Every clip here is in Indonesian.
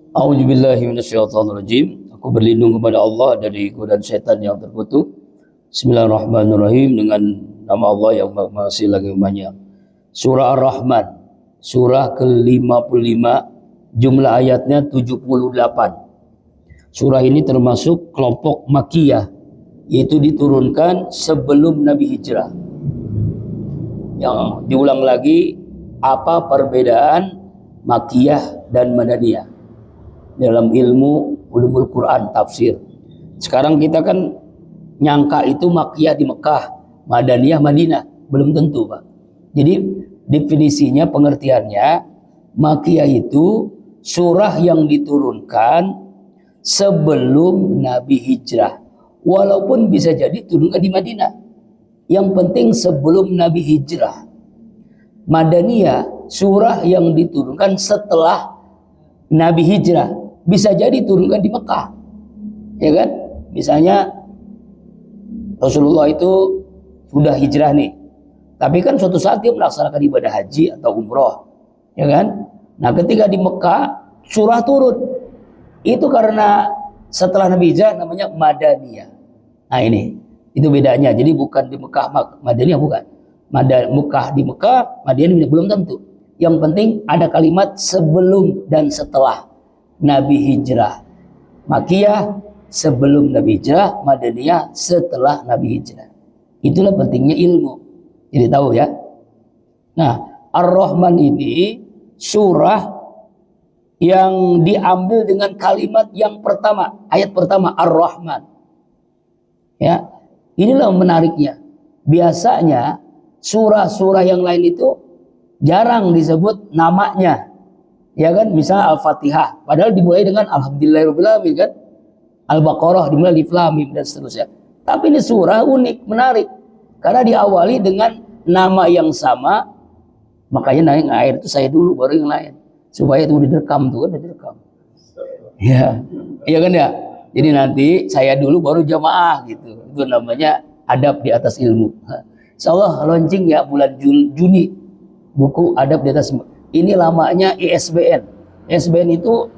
A'udzubillahi minasyaitonirrajim. Aku berlindung kepada Allah dari godaan setan yang terkutuk. Bismillahirrahmanirrahim. Dengan nama Allah yang masih lagi banyak. Surah Ar-Rahman, surah ke-55, jumlah ayatnya 78. Surah ini termasuk kelompok Makkiyah, yaitu diturunkan sebelum Nabi hijrah. Yang diulang lagi, apa perbedaan Makkiyah dan Madaniyah dalam ilmu ulumul Quran, tafsir. Sekarang kita kan nyangka itu Makkiyah di Mekah, Madaniyah Madinah, belum tentu, Pak. Jadi definisinya, pengertiannya, Makkiyah itu surah yang diturunkan sebelum Nabi hijrah, walaupun bisa jadi turunkan di Madinah. Yang penting sebelum Nabi hijrah. Madaniyah surah yang diturunkan setelah Nabi hijrah, bisa jadi turunkan di Mekah, ya kan? Misalnya Rasulullah itu sudah hijrah nih, tapi kan suatu saat dia melaksanakan ibadah haji atau umroh, ya kan? Nah, ketika di Mekah surah turun, itu karena setelah Nabi hijrah, namanya Madaniyah. Nah, itu bedanya. Jadi bukan di Mekah Madaniyah, bukan. Mekah di Mekah, Madaniyah belum tentu. Yang penting ada kalimat sebelum dan setelah Nabi hijrah. Makkiyah sebelum Nabi hijrah, Madaniyah setelah Nabi hijrah. Itulah pentingnya ilmu. Jadi tahu ya. Nah, Ar-Rahman ini surah yang diambil dengan kalimat yang pertama, ayat pertama, Ar-Rahman. Ya, inilah menariknya. Biasanya surah-surah yang lain itu jarang disebut namanya. Ya kan, misalnya Al-Fatihah, padahal dimulai dengan Alhamdulillahirobbilalamin kan. Al-Baqarah dimulai Alif Lam Mim dan seterusnya. Tapi ini surah unik, menarik, karena diawali dengan nama yang sama. Makanya naik air itu saya dulu, baru yang lain, supaya itu direkam tuh kan, direkam. Ya, iya kan ya. Jadi nanti saya dulu baru jamaah gitu. Itu namanya adab di atas ilmu. Insyaallah launching ya bulan Juni, buku adab di atas ilmu. Ini lamanya ISBN. ISBN itu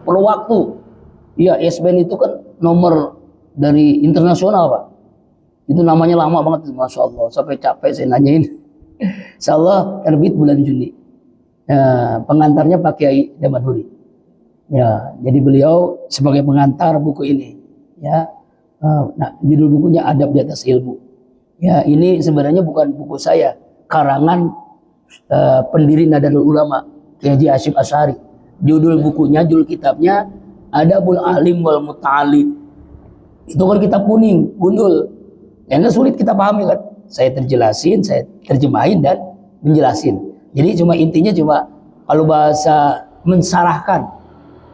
perlu waktu. Iya, ISBN itu kan nomor dari internasional, Pak. Itu namanya lama banget, Masya Allah. Sampai capek saya nanyain. Insyaallah terbit bulan Juni. Pengantarnya Pak Kiai Damanhuri. Ya, jadi beliau sebagai pengantar buku ini. Ya, nah, judul bukunya Adab di Atas Ilmu. Ya, ini sebenarnya bukan buku saya, karangan pendiri Nahdlatul Ulama, Kiai Haji Hasyim Asy'ari. Judul bukunya, judul kitabnya Adabul Alim wal Muta'alim. Itu kan kitab kuning, gundul. Yang sulit kita pahami kan. Saya terjelasin, saya terjemahin dan menjelasin. Jadi intinya kalau bahasa mensarahkan,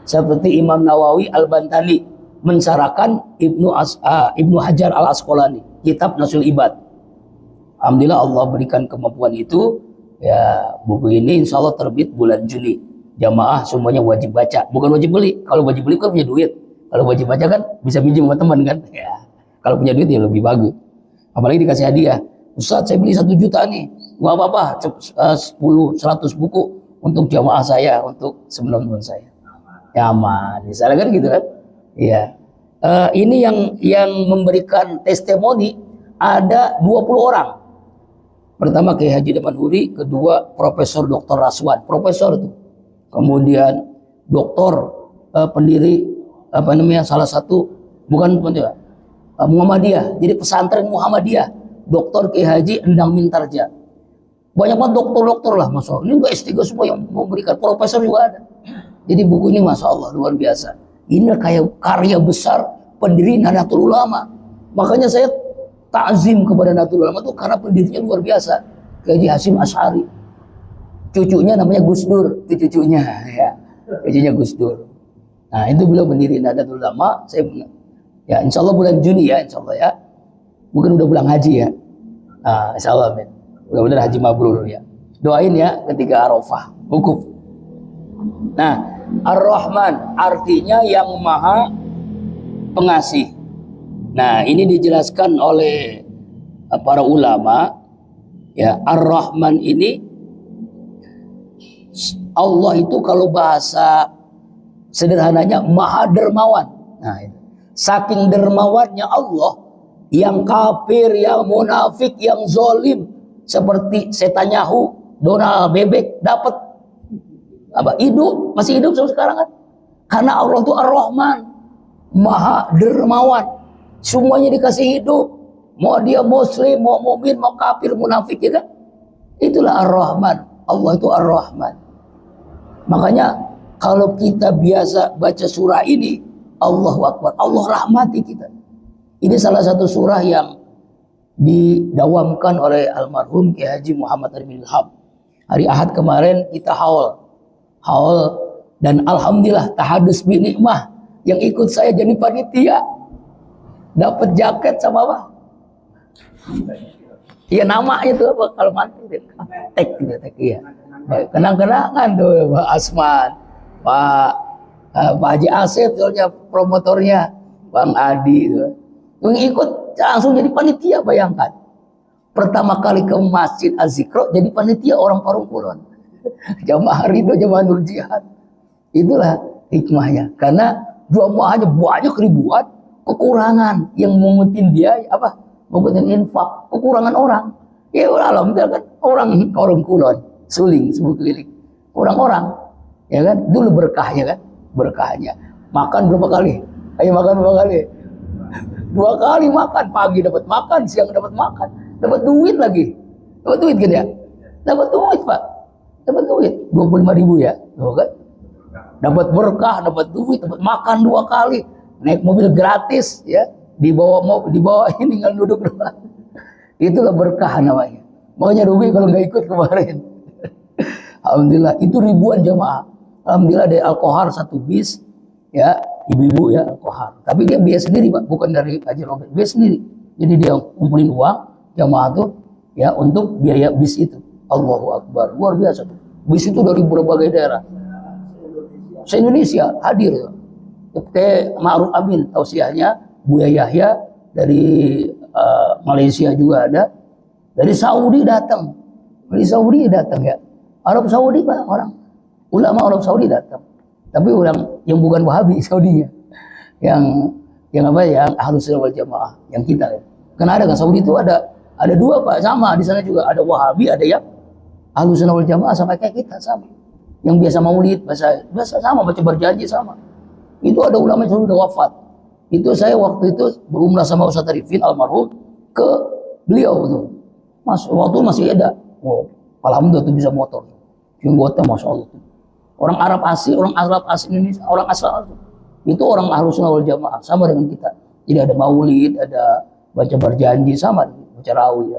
seperti Imam Nawawi Al-Bantani mensarahkan Ibnu Hajar Al-Asqalani, kitab Nasul Ibad. Alhamdulillah Allah berikan kemampuan itu. Ya, buku ini insya Allah terbit bulan Juni. Jamaah semuanya wajib baca, bukan wajib beli. Kalau wajib beli kan punya duit. Kalau wajib baca kan bisa minjem sama teman kan. Ya, kalau punya duit ya lebih bagus. Apalagi dikasih hadiah. Ustaz, saya beli 1 juta nih. Nggak apa-apa, 10-100 buku untuk jamaah saya, untuk teman saya. Ya aman, misalnya kan gitu kan. Iya. Ini yang memberikan testimoni ada 20 orang. Pertama Kiai Haji Damanhuri, kedua Profesor Dr. Raswan, profesor itu. Kemudian doktor pendiri salah satu Muhammadiyah, jadi pesantren Muhammadiyah, Dr. Kiai Haji Endang Mintarja. Banyak banget dokter-dokter lah, Masya Allah. Ini udah S3 semua yang memberikan, profesor juga ada. Jadi buku ini Masya Allah luar biasa. Ini kayak karya besar pendiri Nahdlatul Ulama. Makanya saya takzim kepada Nahdlatul Ulama itu karena pendirinya luar biasa, Kiai Haji Hasyim Asy'ari. Cucunya namanya Gus Dur, itu cucunya ya. Cucunya Gus Dur. Nah, itu beliau pendiri Nahdlatul Ulama. Ya, insya Allah bulan Juni ya, insya Allah ya. Mungkin udah pulang haji ya. Nah, insya Allah, amin. Mudah-mudahan haji mabrur ya. Doain ya ketika Arafah, wukuf. Nah, Ar-Rahman artinya yang maha pengasih. Nah, ini dijelaskan oleh para ulama ya. Ar-Rahman ini, Allah itu kalau bahasa Sederhananya maha dermawan. Nah, itu. Saking dermawannya Allah, yang kafir, yang munafik, yang zolim seperti Setanyahu, Donald Bebek dapat apa? Hidup, masih hidup sampai sekarang kan? Karena Allah itu Ar-Rahman, maha dermawan. Semuanya dikasih hidup. Mau dia muslim, mau mukmin, mau kafir, munafik, ya kan? Itulah Ar-Rahman. Allah itu Ar-Rahman. Makanya kalau kita biasa baca surah ini, Allahu Akbar, Allah rahmati kita. Ini salah satu surah yang didawamkan oleh almarhum Kiai Haji Muhammad Arifin Ilham. Hari Ahad kemarin kita haul dan alhamdulillah tahadus bi nikmah yang ikut saya jadi panitia. Dapat jaket sama apa? Iya, nama itu apa kalau mati? Tek gitu, tek iya. Kenang-kenangan tuh Pak Asman, Pak Haji Asep, soalnya promotornya Bang Adi itu. Yang ikut langsung jadi panitia, bayangkan. Pertama kali ke Masjid Az-Zikro jadi panitia orang Parung Kulon. Jamaah Ridho, Jamaah Nur Jihad. Itulah hikmahnya. Karena jamaahnya banyak ribuan, kekurangan yang mengutin dia apa? Mengutin infak, kekurangan orang. Ya alhamdulillah kan orang Kulon, Suling, Sebu Keliling. Orang-orang, ya kan? Dulu berkahnya kan? Berkahnya. Makan berapa kali? Ayo makan berapa kali? 2 kali makan, pagi dapat makan, siang dapat makan, dapat duit lagi. Dapat duit kan ya? Dapat duit, Pak. Dapat duit 25.000 ya. Tuh kan? Dapat berkah, dapat duit, dapat makan 2 kali. Naik mobil gratis ya. Dibawa ini tinggal duduk doang. Itulah berkah namanya. Makanya rugi kalau nggak ikut kemarin. Alhamdulillah itu ribuan jamaah. Alhamdulillah dari Al-Kohar 1 bis ya, ibu-ibu ya Al-Kohar. Tapi dia biaya sendiri Pak, bukan dari Haji Robert, biaya sendiri. Jadi dia ngumpulin uang jamaah tuh ya untuk biaya bis itu. Allahu Akbar, luar biasa tuh. Bis itu dari berbagai daerah. Se-Indonesia hadir tuh. Kayak Ma'ruf Amin tausiahnya, Buya Yahya dari Malaysia juga ada. Dari Saudi datang. Dari Saudi datang ya. Arab Saudi Pak, orang ulama Arab Saudi datang. Tapi ulama yang bukan Wahabi Saudinya. Yang apa ya? Ahlus Sunnah wal Jamaah yang kita ya. Karena ada kan Saudi itu ada 2 Pak, sama di sana juga ada Wahabi, ada yang Ahlus Sunnah wal Jamaah sama kayak kita sama. Yang biasa maulid, biasa sama, baca berjanji sama. Itu ada ulama yang sudah wafat. Itu saya waktu itu berumrah sama Ustaz Arifin almarhum ke beliau tuh. Waktu masih ada. Oh, alhamdulillah tuh bisa motor. Jenggotnya Masya Allah. Orang Arab asli Indonesia, orang asal itu orang Ahlus Sunnah wal Jamaah sama dengan kita. Jadi ada maulid, ada baca berjanji sama, baca rawi.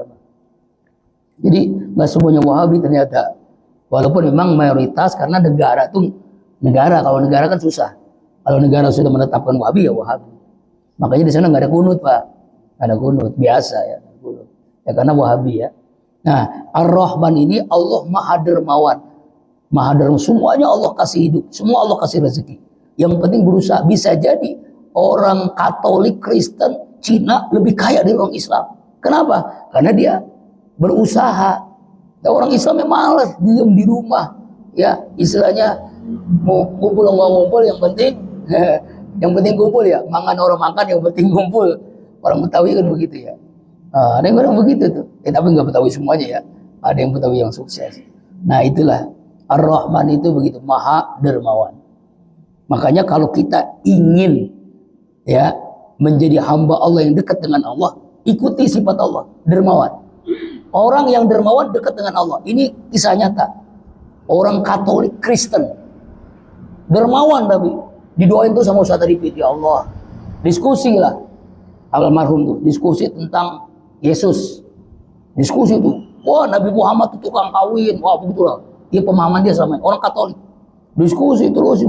Jadi nggak semuanya Wahabi ternyata. Walaupun memang mayoritas karena kalau negara kan susah. Kalau negara sudah menetapkan Wahabi ya Wahabi. Makanya di sana nggak ada kunut Pak, nggak ada kunut biasa ya kunut. Ya karena Wahabi ya. Nah Ar-Rahman ini Allah Maha Dermawan. Maha Dermawan, semuanya Allah kasih hidup, semua Allah kasih rezeki. Yang penting berusaha. Bisa jadi orang Katolik, Kristen, Cina lebih kaya dari orang Islam. Kenapa? Karena dia berusaha. Dan orang Islam yang malas diam di rumah, ya istilahnya mau ngumpul nggak ngumpul, yang penting kumpul ya. Mangan orang makan, yang penting kumpul. Orang Betawi kan begitu ya. Ada yang orang begitu tuh. Tapi nggak Betawi semuanya ya. Ada yang Betawi yang sukses. Nah itulah. Ar-Rahman itu begitu, Maha Dermawan. Makanya kalau kita ingin ya menjadi hamba Allah yang dekat dengan Allah, ikuti sifat Allah, dermawan. Orang yang dermawan dekat dengan Allah. Ini kisah nyata. Orang Katolik Kristen dermawan tapi didoain tuh sama Ustaz Arifin, ya Allah. Diskusi lah. Almarhum tuh diskusi tentang Yesus. Diskusi tuh. Wah, Nabi Muhammad itu tukang kawin. Wah, begitulah. Dia pemahaman dia sama orang Katolik. Diskusi terus,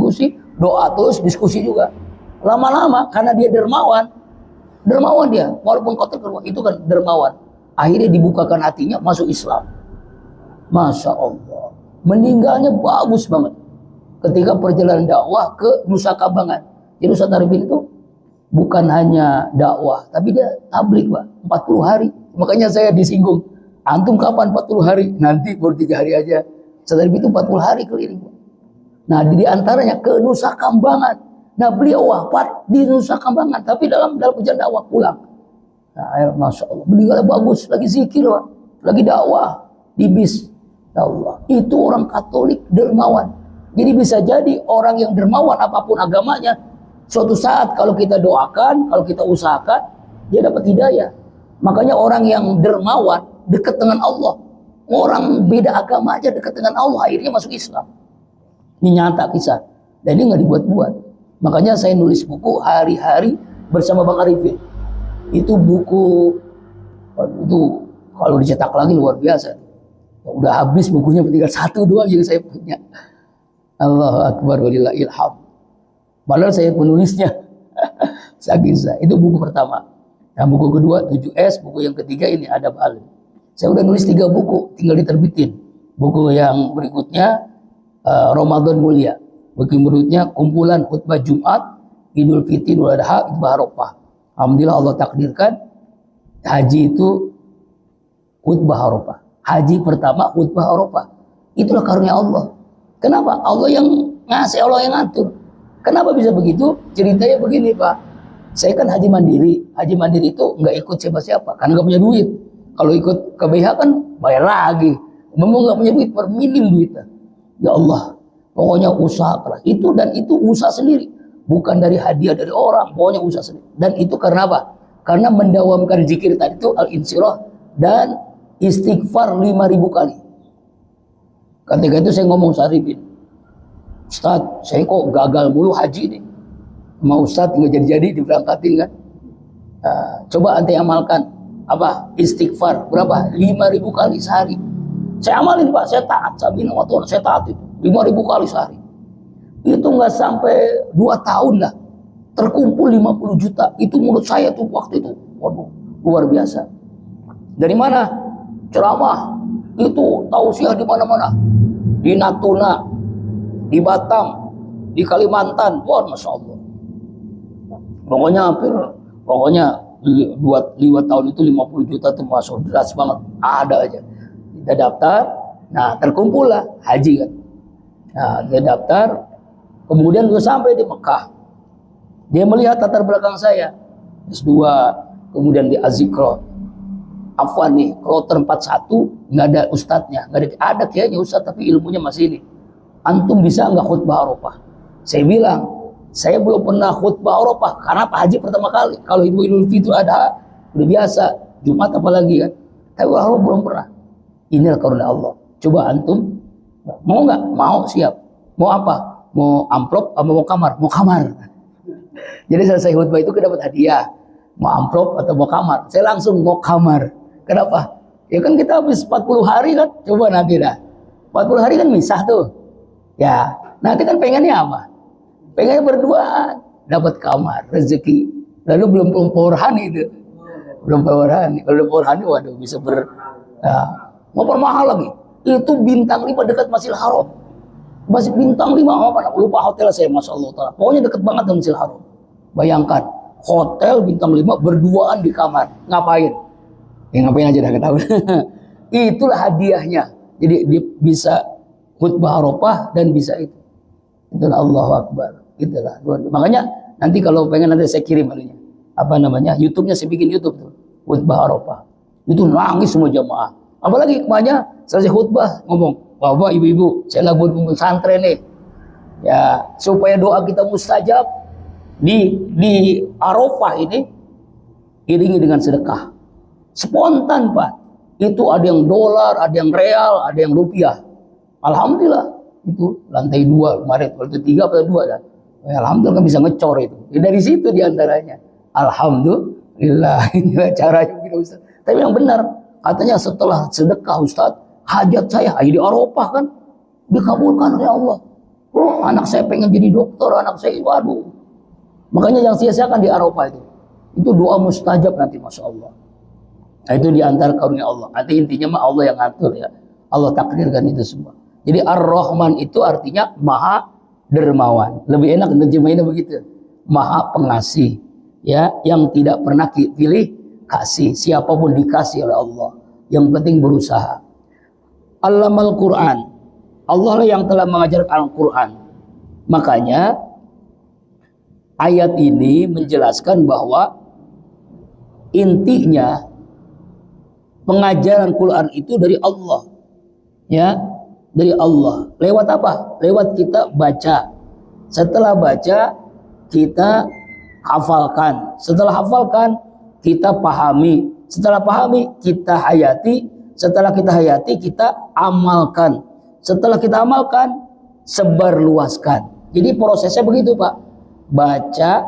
doa terus, diskusi juga. Lama-lama karena dia dermawan dia, walaupun Katolik itu kan dermawan. Akhirnya dibukakan hatinya masuk Islam. Masya Allah. Meninggalnya bagus banget. Ketika perjalanan dakwah ke Nusa Kambangan. Jadi Ustaz Arifin itu bukan hanya dakwah, tapi dia tabligh Pak, 40 hari. Makanya saya disinggung. Antum kapan 40 hari? Nanti baru 3 hari aja. Ustaz Arifin itu 40 hari keliling. Nah, di antaranya ke Nusa Kambangan. Nah, beliau wafat di Nusa Kambangan, tapi dalam perjalanan dakwah pulang. Nah, masya Allah, meninggalnya bagus, lagi zikir, Pak. Lagi dakwah di bis. Ya Allah, itu orang Katolik dermawan. Jadi bisa jadi orang yang dermawan apapun agamanya, suatu saat kalau kita doakan, kalau kita usahakan, dia dapat hidayah. Makanya orang yang dermawan dekat dengan Allah. Orang beda agama aja dekat dengan Allah, akhirnya masuk Islam. Ini nyata kisah. Dan ini nggak dibuat-buat. Makanya saya nulis buku Hari-Hari bersama Bang Arifin. Itu buku, itu kalau dicetak lagi luar biasa. Ya, udah habis bukunya, tinggal satu doang yang saya punya. Allahu Akbar walillahil hamd. Padahal saya penulisnya. Sakisa. Itu buku pertama. Nah, buku kedua 7S, buku yang ketiga ini Adab Alim. Saya udah nulis 3 buku, tinggal diterbitin. Buku yang berikutnya Ramadan Mulia. Buku berikutnya kumpulan khutbah Jumat, Idul Fitri, Idul Adha, Idul Arafah. Alhamdulillah Allah takdirkan haji itu khutbah Arafah. Haji pertama khutbah Arafah. Itulah karunia Allah. Kenapa? Allah yang ngasih, Allah yang ngatur. Kenapa bisa begitu? Ceritanya begini, Pak. Saya kan haji mandiri. Haji mandiri itu nggak ikut siapa-siapa karena nggak punya duit. Kalau ikut ke BH kan bayar lagi. Memang nggak punya duit, minim duitnya. Ya Allah, pokoknya usaha keras. Itu dan itu usaha sendiri. Bukan dari hadiah dari orang, pokoknya usaha sendiri. Dan itu karena apa? Karena mendawamkan zikir tadi itu al-insyirah dan istighfar 5.000 kali. Ketika itu saya ngomong Sarifin, Ustaz, saya kok gagal mulu haji nih. Mau Ustaz nggak jadi-jadi diberangkatin kan? Coba ante amalkan apa? Istighfar berapa? 5.000 kali sehari. Saya amalin, Pak, saya taat, saya taat itu 5.000 kali sehari. Itu nggak sampai 2 tahun lah, terkumpul 50 juta. Itu menurut saya tuh waktu itu, waduh, luar biasa. Dari mana? Ceramah, itu tausiah di mana-mana, di Natuna, di Batam, di Kalimantan, wah, masya Allah. Pokoknya 2 tahun itu 50 juta tuh masuk deras banget, ada aja. Kita daftar, nah terkumpul lah haji kan. Nah dia daftar, kemudian dia sampai di Mekah. Dia melihat latar belakang saya, S2, kemudian di Azikro. Afwan nih, kloter 41 nggak ada ustadznya, ada kayaknya ustadz tapi ilmunya masih ini. Antum bisa nggak khutbah Arafah? Saya bilang, saya belum pernah khutbah Arafah karena Pak Haji pertama kali. Kalau Idul Fitri ada udah biasa, Jumat apalagi kan. Tapi Arafah belum pernah. Inilah karunia Allah. Coba antum mau nggak? Mau, siap. Mau apa? Mau amplop atau mau kamar? Mau kamar. Jadi selesai khutbah itu dapat hadiah. Mau amplop atau mau kamar? Saya langsung mau kamar. Kenapa? Ya kan kita habis 40 hari kan. Coba nanti dah. 40 hari kan misah tuh. Ya, nanti kan pengennya apa? Pengennya berduaan, dapat kamar, rezeki. Lalu belum rohani itu. Belum rohani. Kalau rohani, waduh, bisa mau permahal lagi. Itu bintang 5 dekat Masjidil Haram. Masih bintang 5 apa? Lupa hotel saya, masya Allah taala. Pokoknya dekat banget dengan Masjidil Haram. Bayangkan, hotel bintang 5 berduaan di kamar. Ngapain? Ya ngapain aja dah ketahuan. Itulah hadiahnya. Jadi dia bisa khutbah Arafah dan bisa itu. Itulah Allahu Akbar. Itulah. Makanya nanti kalau pengen nanti saya kirim anunya. Apa namanya? YouTube-nya saya bikin YouTube tuh. Khutbah Arafah. Itu nangis semua jamaah. Apalagi kemana selesai khutbah ngomong, Bapak, Ibu-ibu, saya lagi buat pesantren nih. Ya, supaya doa kita mustajab di Arafah ini iringi dengan sedekah. Spontan, Pak. Itu ada yang dolar, ada yang real, ada yang rupiah. Alhamdulillah. Itu lantai 2 kemarin, lantai 3 atau 2 kan. Ya, alhamdulillah kan bisa ngecor itu. Ya, dari situ diantaranya. Alhamdulillah. Inilah caranya kita Ustaz. Tapi yang benar, katanya setelah sedekah Ustaz, hajat saya di Arafah kan dikabulkan oleh Allah. Oh, anak saya pengen jadi dokter, anak saya, waduh. Makanya yang sia-siakan di Arafah itu. Itu doa mustajab nanti, masya Allah. Nah, itu diantara karunia Allah. Nanti intinya mah Allah yang ngatur ya. Allah takdirkan itu semua. Jadi Ar-Rahman itu artinya maha dermawan. Lebih enak nerjemahinnya begitu. Maha pengasih. Ya, yang tidak pernah pilih kasih. Siapapun dikasih oleh Allah. Yang penting berusaha. Allamal Quran. Allah lah yang telah mengajarkan Al-Quran. Makanya ayat ini menjelaskan bahwa intinya pengajaran Quran itu dari Allah, ya, dari Allah. Lewat apa? Lewat kita baca. Setelah baca kita hafalkan. Setelah hafalkan kita pahami. Setelah pahami kita hayati. Setelah kita hayati kita amalkan. Setelah kita amalkan sebarluaskan. Jadi prosesnya begitu, Pak. Baca,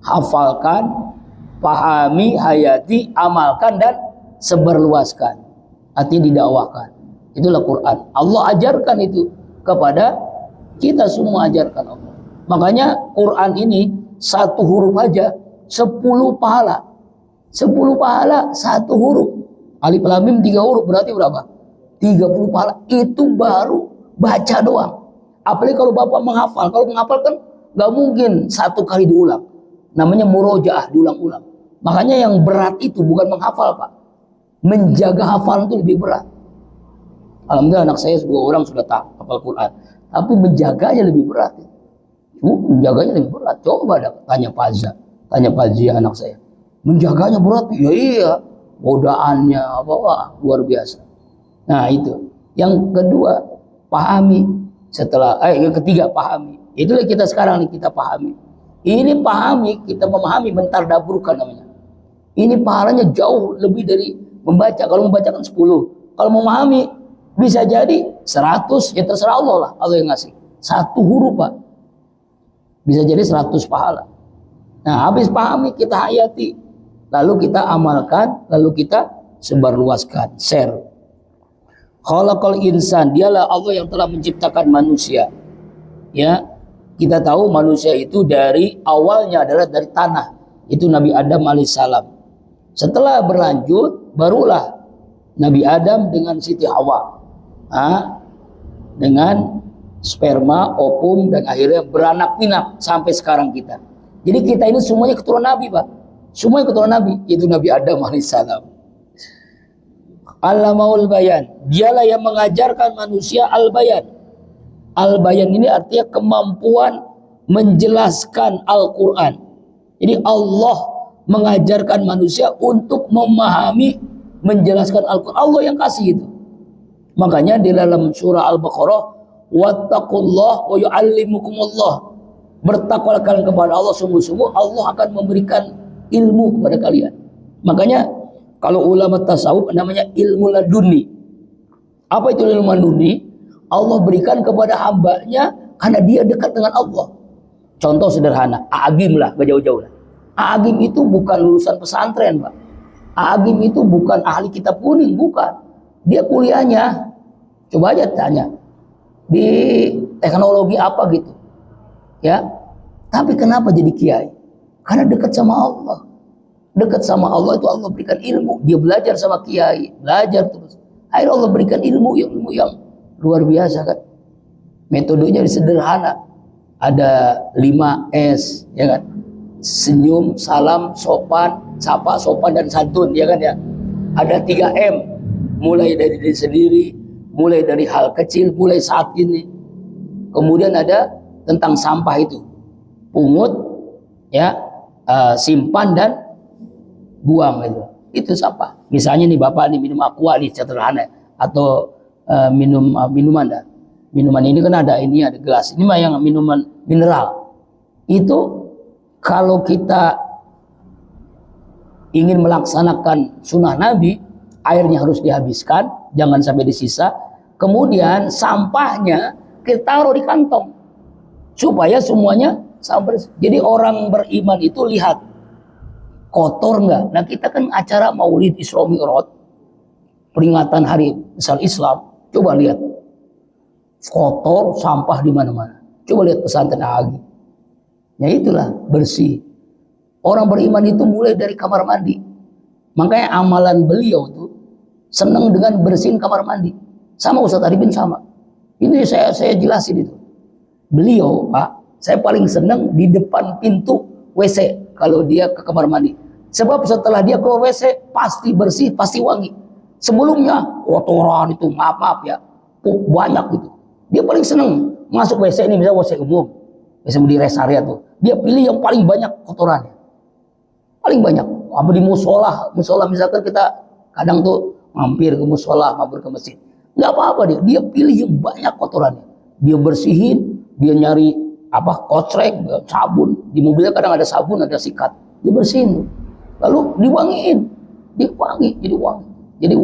hafalkan, pahami, hayati, amalkan, dan sebarluaskan. Artinya didakwakan. Itulah Quran. Allah ajarkan itu kepada kita semua, ajarkan Allah. Makanya Quran ini satu huruf aja 10 pahala. 10 pahala satu huruf. Alif lam mim 3 huruf berarti berapa? 30 pahala. Itu baru baca doang. Apalagi kalau Bapak menghafal. Kalau menghafal kan gak mungkin satu kali diulang. Namanya murojaah, diulang-ulang. Makanya yang berat itu bukan menghafal, Pak. Menjaga hafalan itu lebih berat. Alhamdulillah anak saya 2 orang sudah hafal Quran. Tapi menjaganya lebih berat. Menjaganya lebih berat. Coba tanya Fazza. Tanya Fazia anak saya. Menjaganya berat. Ya iya. Godaannya apa, wah, luar biasa. Nah itu. Yang kedua, pahami. Yang ketiga, pahami. Itulah kita sekarang nih, kita pahami. Ini pahami, kita memahami, mentardaburkan namanya. Ini pahalanya jauh lebih dari membaca. Kalau membacakan 10. Kalau memahami, bisa jadi 100. Ya terserah Allah lah. Allah yang ngasih. Satu huruf, Pak. Bisa jadi 100 pahala. Nah, habis pahami, kita hayati. Lalu kita amalkan. Lalu kita sebarluaskan. Share. Khalaqal insan. Dialah Allah yang telah menciptakan manusia. Ya. Kita tahu manusia itu dari awalnya adalah dari tanah. Itu Nabi Adam alaihissalam. Setelah berlanjut, barulah Nabi Adam dengan Siti Hawa. Dengan sperma, ovum, dan akhirnya beranak pinak sampai sekarang kita. Jadi kita ini semuanya keturunan Nabi, Pak. Semuanya keturunan Nabi. Itu Nabi Adam alaihissalam. Allamaul bayan. Dialah yang mengajarkan manusia al-bayan. Al-bayan ini artinya kemampuan menjelaskan Al-Quran. Jadi Allah mengajarkan manusia untuk memahami, menjelaskan Al-Quran. Allah yang kasih itu. Makanya di dalam surah Al-Baqarah, wattaqullah wa yu'allimukumullah. Bertakwalah kalian kepada Allah, sungguh-sungguh Allah akan memberikan ilmu kepada kalian. Makanya kalau ulama tasawuf namanya ilmu laduni. Apa itu ilmu laduni? Allah berikan kepada hambanya karena dia dekat dengan Allah. Contoh sederhana, A'agim lah, gak jauh-jauh lah. A'agim itu bukan lulusan pesantren, Pak. A'agim itu bukan ahli kitab kuning, bukan. Dia kuliahnya, coba aja tanya, di teknologi apa gitu. Ya, tapi kenapa jadi kiai? Karena dekat sama Allah. Dekat sama Allah itu Allah berikan ilmu. Dia belajar sama kiai, belajar terus. Akhirnya Allah berikan ilmu yang luar biasa kan. Metodenya sederhana. Ada 5S, ya kan? Senyum, salam, sopan, sapa, sopan, dan santun, ya kan ya. Ada 3M. Mulai dari diri sendiri, mulai dari hal kecil, mulai saat ini. Kemudian ada tentang sampah itu. Pungut, ya, simpan dan buang itu. Itu sampah. Misalnya nih Bapak nih minum aqua nih sederhana atau minuman dah. Minuman ini kan ada gelas. Ini mah yang minuman mineral. Itu kalau kita ingin melaksanakan sunnah Nabi, airnya harus dihabiskan, jangan sampai disisa. Kemudian sampahnya kita taruh di kantong supaya semuanya sampai. Jadi orang beriman itu lihat kotor nggak. Nah kita kan acara Maulid Isra Mi'raj, peringatan hari besar Islam. Coba lihat kotor, sampah di mana-mana. Coba lihat pesantren Agi. Ya itulah bersih. Orang beriman itu mulai dari kamar mandi. Makanya amalan beliau tuh senang dengan bersihin kamar mandi. Sama Ustaz Arifin sama. Ini saya jelasin itu. Beliau, Pak, saya paling senang di depan pintu WC kalau dia ke kamar mandi. Sebab setelah dia keluar WC pasti bersih, pasti wangi. Sebelumnya kotoran itu, maaf ya, banyak gitu. Dia paling seneng masuk WC ini, misalnya WC umum, WC di rest area tuh. Dia pilih yang paling banyak kotorannya. Paling banyak. Apa di musola misalkan kita kadang tuh mampir ke musola, mampir ke masjid. Nggak apa-apa dia pilih yang banyak kotorannya. Dia bersihin, dia nyari kocrek, sabun. Di mobilnya kadang ada sabun, ada sikat. Dia bersihin. Lalu diwangiin. Diwangi, jadi wangi. Jadi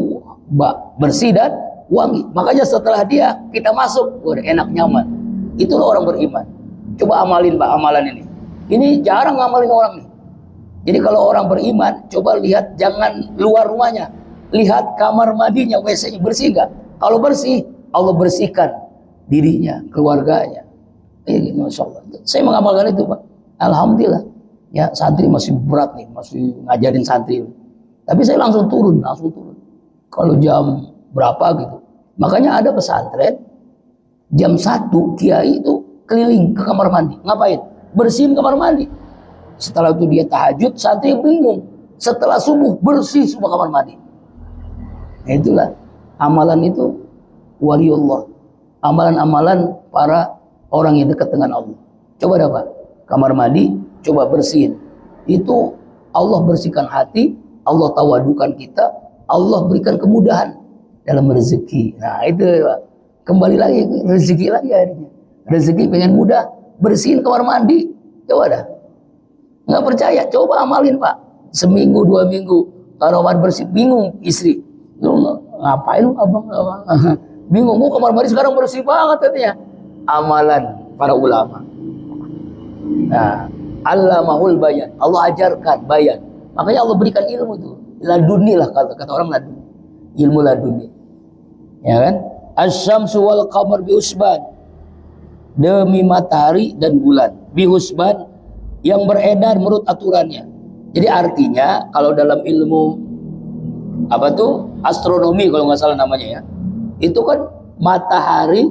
bersih dan wangi. Makanya setelah kita masuk, udah enak nyaman. Itulah orang beriman. Coba amalin Pak amalan ini. Ini jarang ngamalin orang nih. Jadi kalau orang beriman, coba lihat jangan luar rumahnya. Lihat kamar mandinya, WC-nya bersih nggak? Kalau bersih, Allah bersihkan dirinya, keluarganya. Masya Allah. Saya mengamalkan itu Pak. Alhamdulillah. Ya santri masih berat nih, masih ngajarin santri. Tapi saya langsung turun. Kalau jam berapa gitu. Makanya ada pesantren, jam 1 kiai itu keliling ke kamar mandi. Ngapain? Bersihin kamar mandi. Setelah itu dia tahajud, santri bingung. Setelah subuh, bersih semua kamar mandi. Nah, itulah. Amalan itu waliullah. Amalan-amalan para orang yang dekat dengan Allah. Coba dapat kamar mandi, coba bersihin. Itu Allah bersihkan hati, Allah tawadukan kita, Allah berikan kemudahan dalam rezeki. Nah itu Pak. Kembali lagi rezeki lagi akhirnya. Rezeki pengen mudah, bersihin kamar mandi. Coba dah. Nggak percaya, coba amalin Pak. Seminggu 2 minggu kalau kamar bersih, bingung istri. Lu ngapain lu abang? Bingung, kamar mandi sekarang bersih banget katanya. Amalan para ulama. Nah, allamahul bayan. Allah ajarkan bayan. Makanya Allah berikan ilmu itu. Laduni lah kata orang laduni. Ilmu laduni. Ya kan? Asy-syamsu wal qamar bi husban. Demi matahari dan bulan. Bi husban yang beredar menurut aturannya. Jadi artinya kalau dalam ilmu astronomi kalau nggak salah namanya ya. Itu kan matahari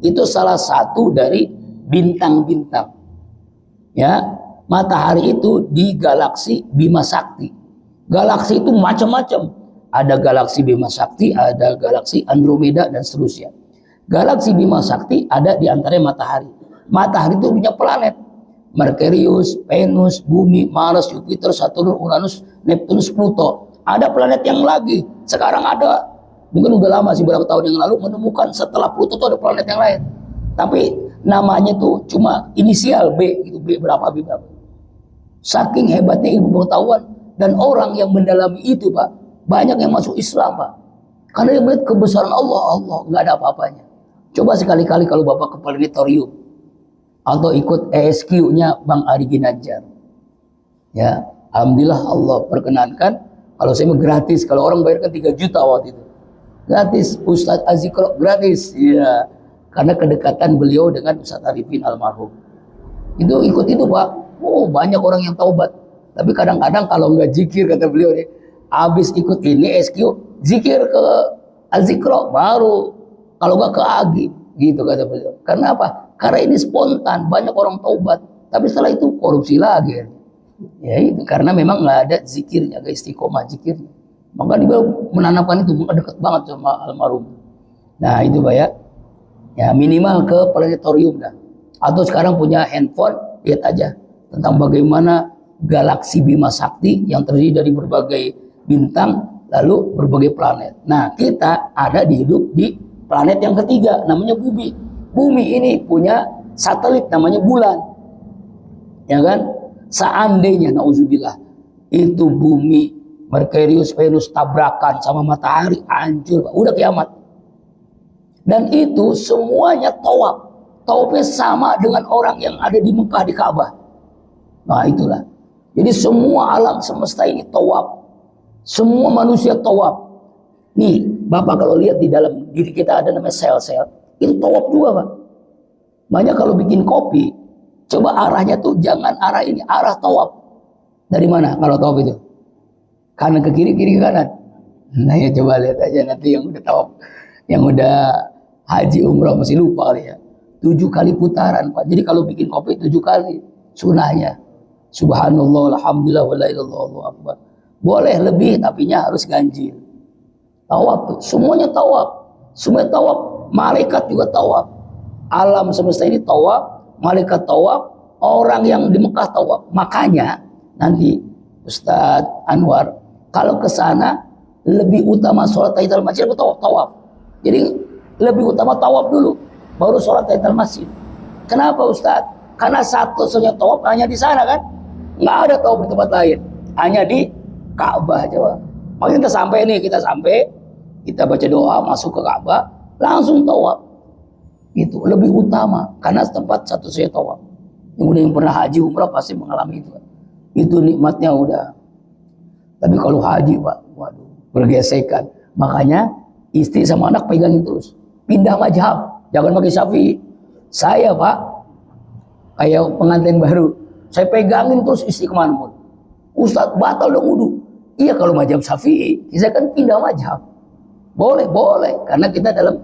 itu salah satu dari bintang-bintang. Ya, matahari itu di galaksi Bima Sakti. Galaksi itu macam-macam. Ada galaksi Bima Sakti, ada galaksi Andromeda dan seterusnya. Galaksi Bima Sakti ada di antaranya matahari. Matahari itu punya planet. Merkurius, Venus, Bumi, Mars, Jupiter, Saturnus, Uranus, Neptunus, Pluto. Ada planet yang lagi. Sekarang ada. Mungkin udah lama sih beberapa tahun yang lalu menemukan setelah Pluto itu ada planet yang lain. Tapi namanya tuh cuma inisial B gitu, B berapa. Saking hebatnya ilmu pengetahuan dan orang yang mendalami itu Pak, banyak yang masuk Islam Pak. Karena dia melihat kebesaran Allah nggak ada apa-apanya. Coba sekali-kali kalau Bapak ke planetarium atau ikut ESQ-nya Bang Ari Ginanjar. Ya, alhamdulillah Allah perkenankan. Kalau saya mau gratis, kalau orang bayarkan 3 juta waktu itu. Gratis, Ustadz Azikro gratis. Iya. Karena kedekatan beliau dengan Ustadz Arifin almarhum. Itu ikut itu Pak. Oh, banyak orang yang taubat. Tapi kadang-kadang kalau nggak zikir kata beliau nih, habis ikut ini SQ, zikir ke Azikro baru. Kalau nggak ke Agim, gitu kata beliau. Karena apa? Karena ini spontan, banyak orang taubat. Tapi setelah itu korupsi lagi. Ya itu karena memang nggak ada zikirnya, nggak istiqomah zikirnya. Maka dia menanamkan itu dekat banget sama almarhum. Nah itu Pak ya. Ya minimal ke planetarium dah. Atau sekarang punya handphone, lihat aja tentang bagaimana galaksi Bima Sakti yang terdiri dari berbagai bintang lalu berbagai planet. Nah kita ada hidup di planet yang ketiga namanya Bumi. Bumi ini punya satelit namanya bulan. Ya kan? Seandainya nauzubillah itu Bumi, Merkurius, Venus tabrakan sama matahari, hancur, udah kiamat. Dan itu semuanya tawaf. Tawafnya sama dengan orang yang ada di Mekah di Ka'bah. Nah itulah. Jadi semua alam semesta ini tawaf. Semua manusia tawaf. Nih, Bapak kalau lihat di dalam diri kita ada namanya sel-sel. Itu tawaf juga Pak. Banyak kalau bikin kopi, coba arahnya tuh jangan arah ini, arah tawaf. Dari mana kalau tawaf itu? Kanan ke kiri, kiri ke kanan. Nah ya coba lihat aja nanti yang udah tawaf, yang udah haji umrah masih lupa kali ya. 7 kali putaran Pak. Jadi kalau bikin kopi 7 kali sunahnya. Subhanallah, alhamdulillah, wala ilaha illallah, akbar. Boleh lebih, tapinya harus ganjil. Tawaf tuh, semuanya tawaf. Semuanya tawaf. Malaikat juga tawaf. Alam semesta ini tawaf, malaikat tawaf, orang yang di Mekah tawaf. Makanya nanti Ustadz Anwar kalau ke sana lebih utama sholat tahiyatul masjid atau tawaf. Jadi lebih utama tawaf dulu, baru sholat tahiyatul masjid. Kenapa Ustadz? Karena satu-satunya tawaf hanya di sana kan, nggak ada tawaf di tempat lain, hanya di Ka'bah aja. Makanya kita sampai, kita baca doa masuk ke Ka'bah, langsung tawaf. Itu lebih utama karena tempat satu-satunya tawaf. Yang pernah haji umrah pasti mengalami itu. Itu nikmatnya udah. Tapi kalau haji Pak, waduh, bergesekan. Makanya istri sama anak pegangin terus. Pindah mazhab, jangan pakai Syafi'i. Saya Pak, kayak pengantin baru, saya pegangin terus istri kemana pun. Ustadz batal dong wudu. Iya kalau mazhab Syafi'i, saya kan pindah mazhab. Boleh, karena kita dalam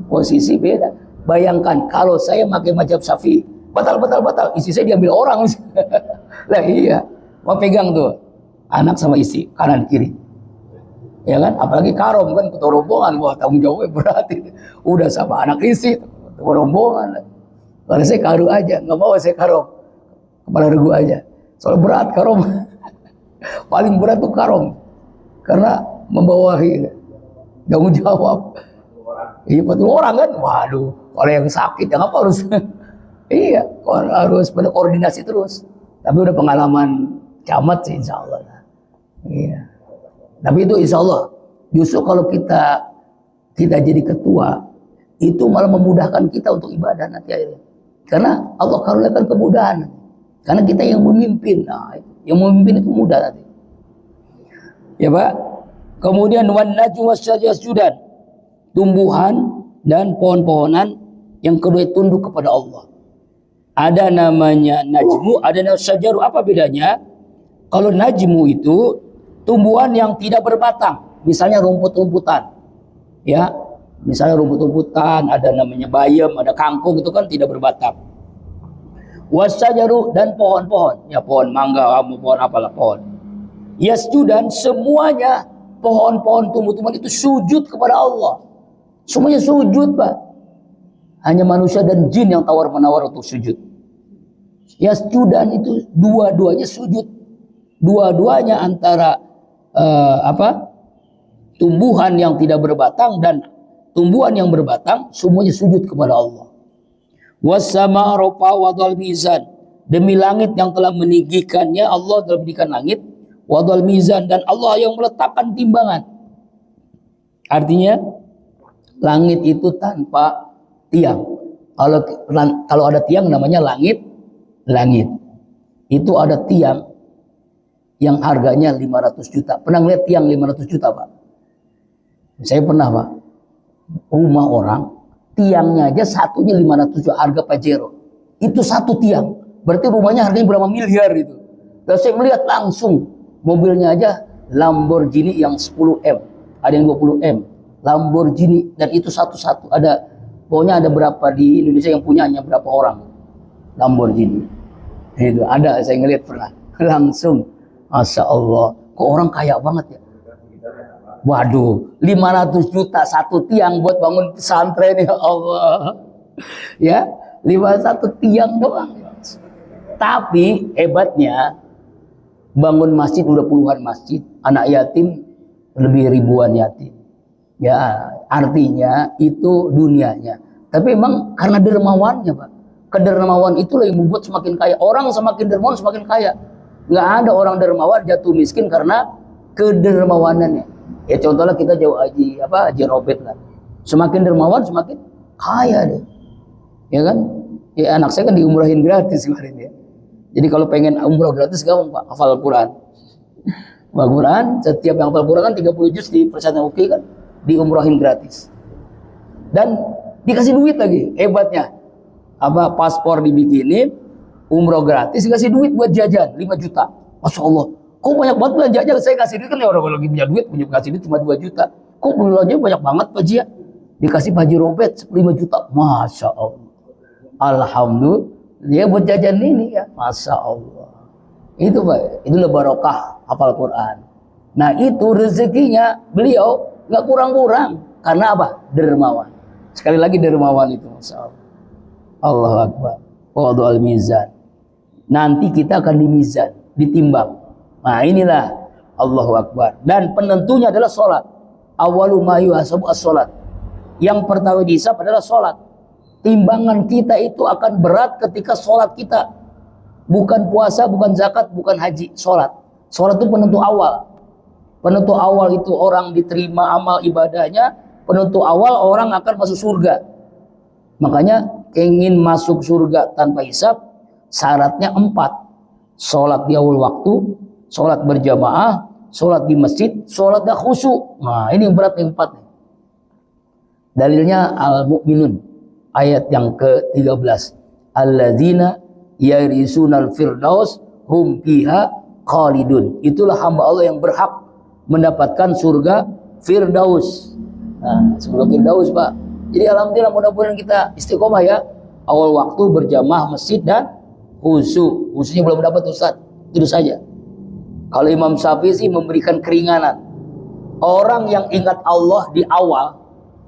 posisi beda. Bayangkan kalau saya pakai mazhab Syafi'i, batal. Istri saya diambil orang. Lah iya, mau pegang tuh anak sama istri kanan kiri. Ya kan, apalagi karom kan ketua rombongan, wah tanggung jawabnya berat itu. Udah sama anak istri, ketua rombongan. Kalau saya karu aja, nggak mau saya karom, kepala regu aja. Soal berat karom, paling berat tuh karom, karena membawahi tanggung jawab. Iya 40 orang kan, waduh, kalau yang sakit yang apa harus, iya harus pada koordinasi terus. Tapi udah pengalaman camat sih insya Allah. Iya. Tapi itu insya Allah, justru kalau kita jadi ketua, itu malah memudahkan kita untuk ibadah nanti akhirnya. Karena Allah karuniakan kemudahan. Karena kita yang memimpin, nah, yang memimpin itu mudah nanti. Ya Pak. Kemudian wan najwa syajasudan, tumbuhan dan pohon-pohonan yang kedua tunduk kepada Allah. Ada namanya najmu, ada namanya syajaru. Apa bedanya? Kalau najmu itu tumbuhan yang tidak berbatang, misalnya rumput-rumputan, ya, misalnya rumput-rumputan, ada namanya bayam, ada kangkung, itu kan tidak berbatang. Wasyajaru dan pohon-pohon, ya pohon mangga, pohon apalah pohon. Yasjudan, semuanya pohon-pohon tumbuh-tumbuhan itu sujud kepada Allah, semuanya sujud Pak. Hanya manusia dan jin yang tawar-menawar untuk sujud. Yasjudan itu dua-duanya sujud, dua-duanya antara tumbuhan yang tidak berbatang dan tumbuhan yang berbatang, semuanya sujud kepada Allah. Wassama rafa wadal mizan, demi langit yang telah meninggikannya, Allah telah meninggikan langit, wadal mizan, dan Allah yang meletakkan timbangan. Artinya langit itu tanpa tiang. Kalau ada tiang namanya langit. Itu ada tiang yang harganya 500 juta. Pernah lihat tiang 500 juta Pak? Saya pernah Pak. Rumah orang, tiangnya aja satunya 500 juta, harga Pajero. Itu satu tiang. Berarti rumahnya harganya berapa miliar itu. Dan saya melihat langsung mobilnya aja Lamborghini yang 10M, ada yang 20M. Lamborghini, dan itu satu-satu. Pokoknya ada berapa di Indonesia yang punyanya berapa orang Lamborghini. Itu ada, saya ngeliat pernah langsung. Masya Allah, kok orang kaya banget ya. Waduh, 500 juta satu tiang buat bangun pesantren, ya Allah. Ya, 51 tiang doang. Tapi hebatnya bangun masjid udah puluhan masjid, anak yatim lebih ribuan yatim. Ya, artinya itu dunianya. Tapi memang karena dermawannya Pak. Kedermawan itulah yang membuat semakin kaya. Orang semakin dermawan semakin kaya. Nggak ada orang dermawan jatuh miskin karena kedermawanannya. Ya contohnya kita jauh Haji Robert lah. Semakin dermawan semakin kaya deh. Ya kan? Ya anak saya kan diumrahin gratis kemarin ya. Jadi kalau pengen umrah gratis gampang Pak, hafal Al-Quran. Al-Quran, setiap yang hafal Al-Quran kan 30 juz di Persatuan Uki kan diumrahin gratis. Dan dikasih duit lagi, hebatnya. Paspor dibikinin, umroh gratis, dikasih duit buat jajan 5 juta. Masya Allah. Kok banyak banget belanjanya? Saya kasih duit kan ya orang lagi punya duit, kasih duit cuma 2 juta. Kok belanjanya banyak banget Pak Jia? Dikasih Pak Haji Robert 5 juta. Masya Allah. Alhamdulillah. Dia buat jajan ini ya. Masya Allah. Itu Pak, itulah barokah hafal Quran. Nah itu rezekinya beliau nggak kurang-kurang. Karena apa? Dermawan. Sekali lagi dermawan itu, Masya Allah. Allahu Akbar. Wadul mizan. Nanti kita akan dimizan, ditimbang. Nah inilah Allahu Akbar. Dan penentunya adalah sholat. Awalu ma yuhasabu as-sholat. Yang pertama dihisab adalah sholat. Timbangan kita itu akan berat ketika sholat kita. Bukan puasa, bukan zakat, bukan haji. Sholat. Sholat itu penentu awal. Penentu awal itu orang diterima amal ibadahnya. Penentu awal orang akan masuk surga. Makanya ingin masuk surga tanpa hisab, syaratnya 4. Sholat di awal waktu, sholat berjamaah, sholat di masjid, sholatnya khusyuk. Nah ini yang berat yang 4. Dalilnya Al-Mu'minun ayat yang ke-13. Alladzina yarisunal firdaus hum fiha khalidun. Itulah hamba Allah yang berhak mendapatkan surga Firdaus. Nah, surga Firdaus, Pak. Jadi alhamdulillah mudah-mudahan kita istiqomah ya. Awal waktu berjamaah masjid dan khusyuk. Khusyuknya belum dapat Ustaz. Itu saja. Kalau Imam Syafi'i sih memberikan keringanan. Orang yang ingat Allah di awal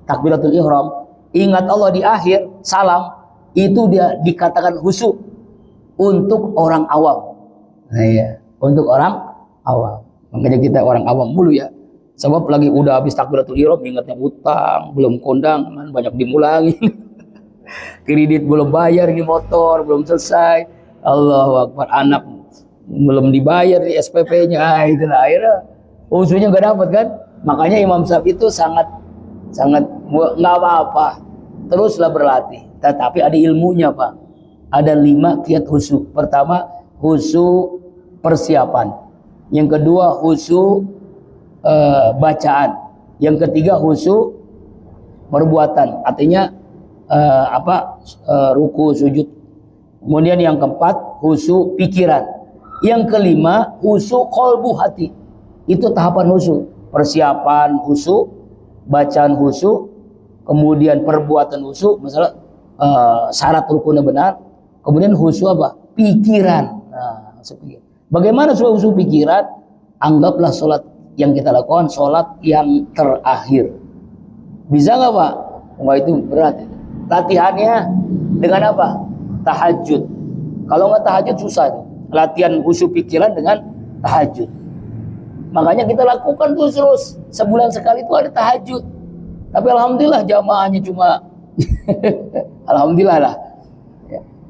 takbiratul ihram, ingat Allah di akhir salam, itu dia dikatakan khusyuk untuk orang awam. Nah, iya, untuk orang awam. Makanya kita orang awam mulu ya. Sebab lagi udah habis takbiratul ihram ingatnya utang, belum kondangan, banyak dimulangin. Kredit belum bayar di motor, belum selesai. Allahu Akbar, anak belum dibayar di SPP-nya. Itulah akhirnya usulnya nggak dapat kan. Makanya Imam Syafi'i itu sangat nggak apa-apa, teruslah berlatih. Tetapi ada ilmunya, Pak. Ada 5 kiat khusyuk. Pertama, khusyuk persiapan. Yang kedua, khusyuk bacaan. Yang ketiga, khusyuk perbuatan. Artinya ruku, sujud. Kemudian yang keempat, khusyuk pikiran. Yang kelima, khusyuk qalbu, hati. Itu tahapan khusyuk. Persiapan khusyuk, bacaan khusyuk, kemudian perbuatan khusyuk, misalnya syarat rukunnya benar, kemudian khusyuk apa? Pikiran. Nah, bagaimana supaya khusyuk pikiran? Anggaplah sholat yang kita lakukan sholat yang terakhir. Bisa nggak, Pak? Wah, itu berat. Latihannya dengan apa? Tahajud. Kalau nggak tahajud susah tuh. Latihan khusyuk pikiran dengan tahajud. Makanya kita lakukan terus. Sebulan sekali itu ada tahajud. Tapi alhamdulillah jamaahnya cuma alhamdulillah lah.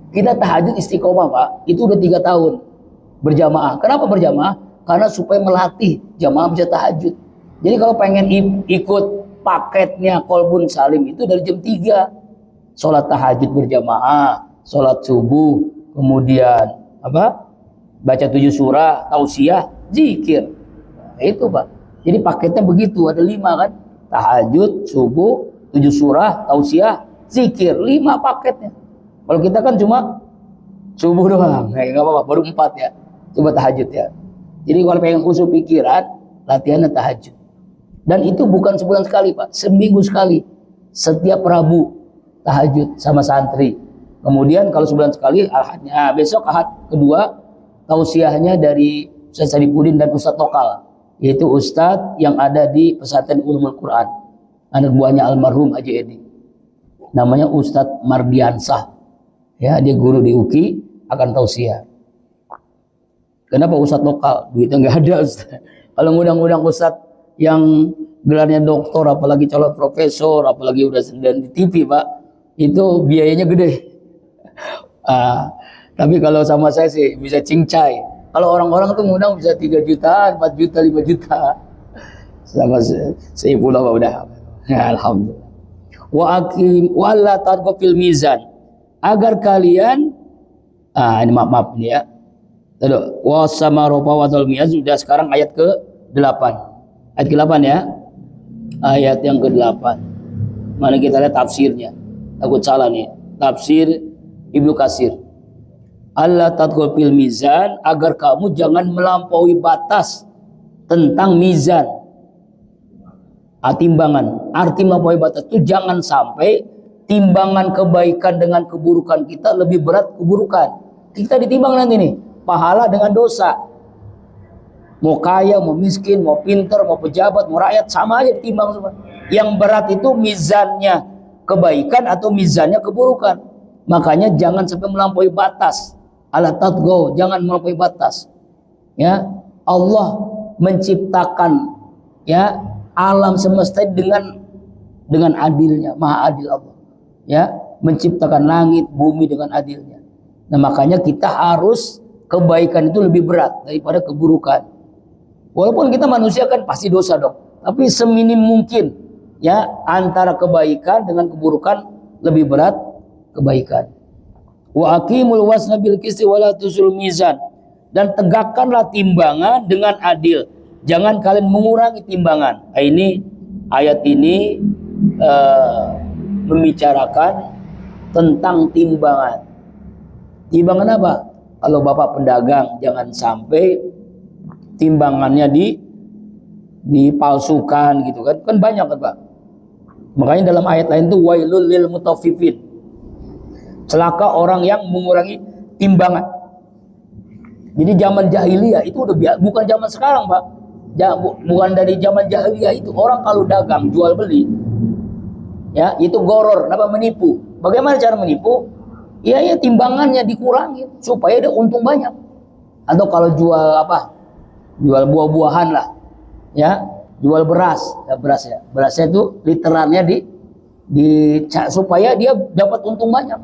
Kita tahajud istiqomah, Pak. Itu udah 3 tahun berjamaah. Kenapa berjamaah? Karena supaya melatih jamaah bisa tahajud. Jadi kalau pengen ikut paketnya Kolbun Salim itu dari jam 3. Sholat tahajud berjamaah, sholat subuh, kemudian baca 7 surah, tausiah, zikir. Itu, Pak. Jadi paketnya begitu, ada 5 kan? Tahajud, subuh, 7 surah, tausiah, zikir, 5 paketnya. Kalau kita kan cuma subuh doang, nggak apa-apa, baru 4 ya. Coba tahajud ya. Jadi kalau pengen khusyuk pikiran, latihannya tahajud. Dan itu bukan sebulan sekali, Pak, seminggu sekali. Setiap Rabu tahajud sama santri. Kemudian kalau sebulan sekali, ahadnya, besok ahad kedua tausiahnya dari Ustaz Saripudin dan Ustaz Tokal. Yaitu Ustadz yang ada di Pesantren Ulumul Quran, anak buahnya almarhum Haji Edi. Namanya Ustadz Mardiansah. Ya, dia guru di UKI, akan tausiah. Kenapa Ustadz lokal? Duitnya nggak ada, Ustadz. Kalau ngundang-ngundang Ustadz yang gelarnya doktor, apalagi calon profesor, apalagi udah dan di TV, Pak, itu biayanya gede. Tapi kalau sama saya sih bisa cincai. Kalau orang-orang tuh ngundang bisa 3 juta, 4 juta, 5 juta. Sama saya pula udah. Ya, alhamdulillah. Wa aqim wa la tarqafil mizan. Agar kalian ini maaf ini ya. Tadi wa samarofa wa dzal miyaz sudah sekarang ayat ke-8. Ayat ke-8 ya. Ayat yang ke-8. Mana kita lihat tafsirnya. Takut salah nih. Tafsir Ibnu Katsir. Allah tadkhul fil mizan, agar kamu jangan melampaui batas tentang mizan, timbangan. Arti melampaui batas itu jangan sampai timbangan kebaikan dengan keburukan kita lebih berat keburukan. Kita ditimbang nanti nih, pahala dengan dosa. Mau kaya, mau miskin, mau pinter, mau pejabat, mau rakyat, sama aja ditimbang semua. Yang berat itu mizannya kebaikan atau mizannya keburukan. Makanya jangan sampai melampaui batas. Ala tatghaw, jangan melampaui batas. Ya, Allah menciptakan ya alam semesta dengan adilnya, maha adil Allah. Ya, menciptakan langit, bumi dengan adilnya. Nah, makanya kita harus kebaikan itu lebih berat daripada keburukan. Walaupun kita manusia kan pasti dosa dong, tapi seminim mungkin ya antara kebaikan dengan keburukan lebih berat kebaikan. Wa aqimul wasna bil qisti wa la tusul mizan, dan tegakkanlah timbangan dengan adil. Jangan kalian mengurangi timbangan. Nah, ini ayat ini membicarakan tentang timbangan. Timbangan apa? Kalau Bapak pedagang, jangan sampai timbangannya dipalsukan gitu kan. Kan banyak kan, Pak. Makanya dalam ayat lain tuh wailul lil mutaffifin. Celaka orang yang mengurangi timbangan. Jadi zaman jahiliyah itu udah bukan zaman sekarang, Pak. Bukan dari zaman jahiliyah itu. Orang kalau dagang jual beli ya, itu goror, apa menipu. Bagaimana cara menipu? Ya timbangannya dikurangi supaya dia untung banyak. Atau kalau jual apa? Jual buah-buahan lah. Ya, jual beras, ya beras ya. Berasnya itu literannya supaya dia dapat untung banyak.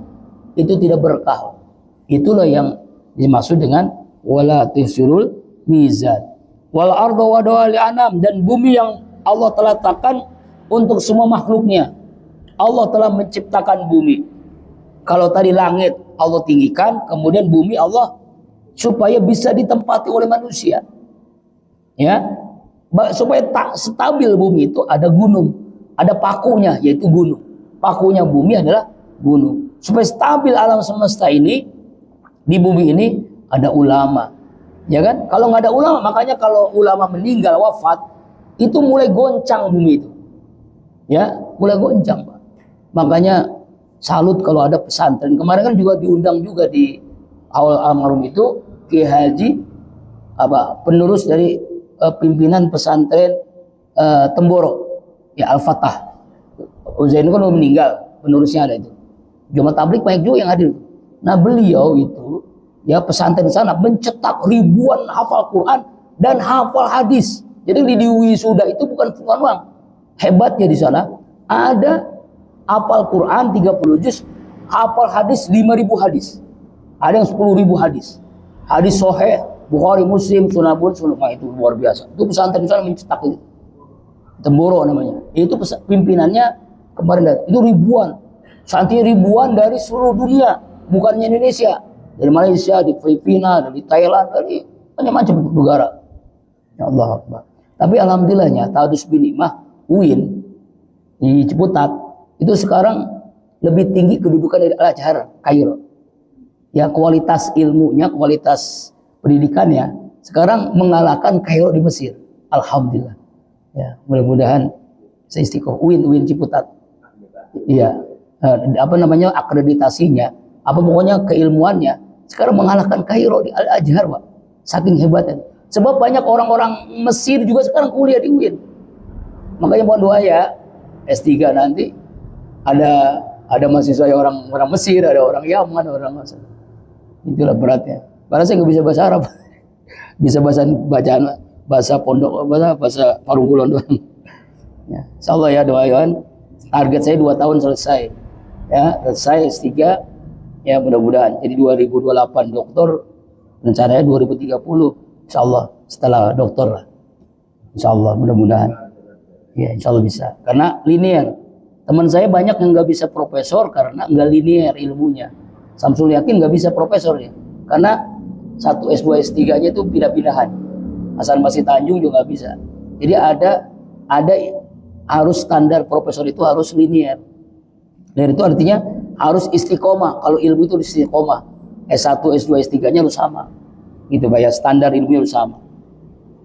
Itu tidak berkah. Itulah yang dimaksud dengan wala tusirul mizan. Wal ardu wada'a li anam, dan bumi yang Allah telah letakkan untuk semua makhluknya. Allah telah menciptakan bumi. Kalau tadi langit Allah tinggikan, kemudian bumi Allah supaya bisa ditempati oleh manusia. Ya, supaya tak stabil bumi itu ada gunung, ada pakunya yaitu gunung. Pakunya bumi adalah gunung. Supaya stabil alam semesta ini, di bumi ini ada ulama. Ya kan? Kalau nggak ada ulama, makanya kalau ulama meninggal wafat, itu mulai goncang bumi itu. Ya, mulai goncang, Pak. Makanya salut kalau ada pesantren. Kemarin kan juga diundang juga di awal almarhum itu Kiai Haji penerus dari pimpinan pesantren Temboro ya Al-Fatah. Uzain kan udah meninggal, penerusnya ada itu. Jumat tablik banyak juga yang hadir. Nah, beliau itu ya pesantren sana mencetak ribuan hafal Quran dan hafal hadis. Jadi di wisuda itu bukan uang. Hebatnya di sana ada hafal Quran 30 juz, hafal hadis 5.000 hadis. Ada yang 10.000 hadis. Hadis sahih, Bukhari, Muslim, Sunan itu luar biasa. Itu pesantren sana mencetak itu. Temboro namanya. Itu pimpinannya kemarin itu ribuan. Santri ribuan dari seluruh dunia, bukannya Indonesia. Dari Malaysia, di Filipina, dari Thailand, dari macam-macam negara. Ya Allah Akbar. Tapi alhamdulillahnya Tadus bin Imah UIN di Ciputat itu sekarang lebih tinggi kedudukan dari Al-Azhar Kairo. Ya, kualitas ilmunya, kualitas pendidikannya sekarang mengalahkan Kairo di Mesir. Alhamdulillah. Ya, mudah-mudahan saya istiqomah. UIN Ciputat. Iya, akreditasinya, pokoknya keilmuannya sekarang mengalahkan Kairo di Al-Azhar, Pak. Saking hebatnya. Sebab banyak orang-orang Mesir juga sekarang kuliah di UIN. Makanya mohon doa ya, S3 nanti ada mahasiswa yang orang Mesir, ada orang Yaman, orang Mesir. Itulah beratnya. Karena saya nggak bisa bahasa Arab, bisa bahasa pondok, bahasa Parung Kulon doang. Ya, insyaallah ya doakan. Target saya 2 tahun selesai. Ya, selesai S3. Ya mudah-mudahan. Jadi 2028 doktor, rencananya 2030. Insyaallah setelah doktor lah. Insyaallah mudah-mudahan. Ya insyaallah bisa. Karena linear. Teman saya banyak yang nggak bisa profesor karena nggak linear ilmunya. Samsul Yakin nggak bisa profesor ya, karena 1 S2 S3-nya itu pindah-pindahan. Hasan Basri Tanjung juga nggak bisa. Jadi ada harus standar profesor itu harus linear. Dan itu artinya harus istiqomah. Kalau ilmu itu istiqomah. S1, S2, S3-nya harus sama. Gitu Pak ya, standar ilmunya harus sama.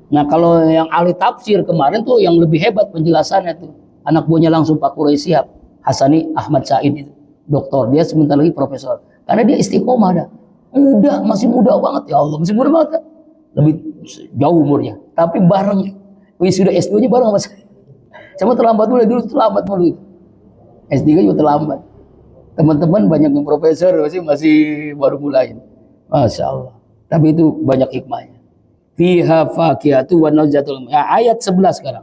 Nah, kalau yang ahli tafsir kemarin tuh yang lebih hebat penjelasannya tuh. Anak buahnya langsung Pak Quraisy Shihab, Hasani Ahmad Said itu. Doktor, dia sebentar lagi profesor. Karena dia istiqomah dah. Masih muda banget ya Allah, masih muda banget kan? Lebih jauh umurnya. Tapi bareng sudah S2-nya bareng sama saya. Saya terlambat dulu terlambat dulu. S3 juga terlambat. Teman-teman banyak yang profesor masih baru mulai. Masya Allah. Tapi itu banyak hikmahnya. Fiha fakihatu wa nazatul. Ya, ayat 11 sekarang.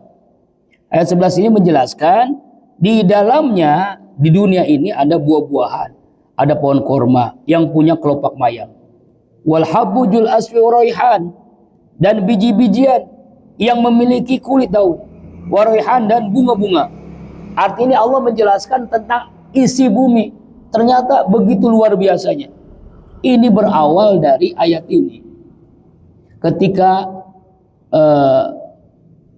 Ayat 11 ini menjelaskan di dalamnya di dunia ini ada buah-buahan, ada pohon korma yang punya kelopak mayang. Wal habujul asfi raihan, dan biji-bijian yang memiliki kulit daun. Waraihan, dan bunga-bunga. Artinya Allah menjelaskan tentang isi bumi. Ternyata begitu luar biasanya. Ini berawal dari ayat ini. Ketika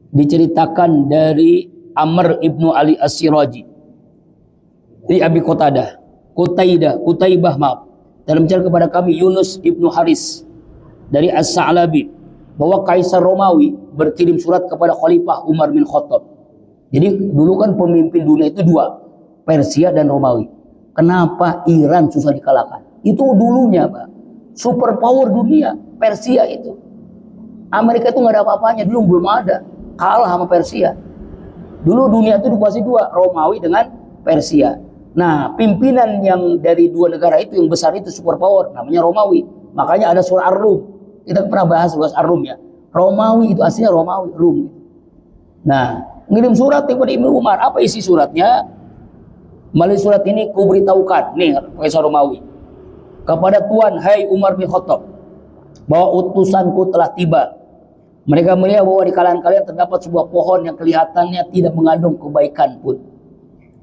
diceritakan dari Amr ibnu Ali As-Siraji, dari Abi Qutaibah maaf, dalam bicara kepada kami Yunus ibnu Haris dari As-Sa'labi, bahwa Kaisar Romawi berkirim surat kepada Khalifah Umar bin Khattab. Jadi dulu kan pemimpin dunia itu dua, Persia dan Romawi. Kenapa Iran susah dikalahkan? Itu dulunya Pak, super power dunia, Persia itu. Amerika itu nggak ada apa-apanya, dulu belum ada, kalah sama Persia. Dulu dunia itu dikuasai dua, Romawi dengan Persia. Nah, pimpinan yang dari dua negara itu yang besar itu super power, namanya Romawi. Makanya ada surah Ar-Rum. Kita pernah bahas surah Ar-Rum ya. Romawi itu aslinya Romawi, Rum. Nah, ngirim surat kepada Ibnu Umar. Apa isi suratnya? Melalui surat ini kuberitahukan, nih Kaisar Romawi, kepada Tuan, hai Umar bin Khattab, bahwa utusanku telah tiba. Mereka melihat bahwa di kalangan kalian terdapat sebuah pohon yang kelihatannya tidak mengandung kebaikan pun.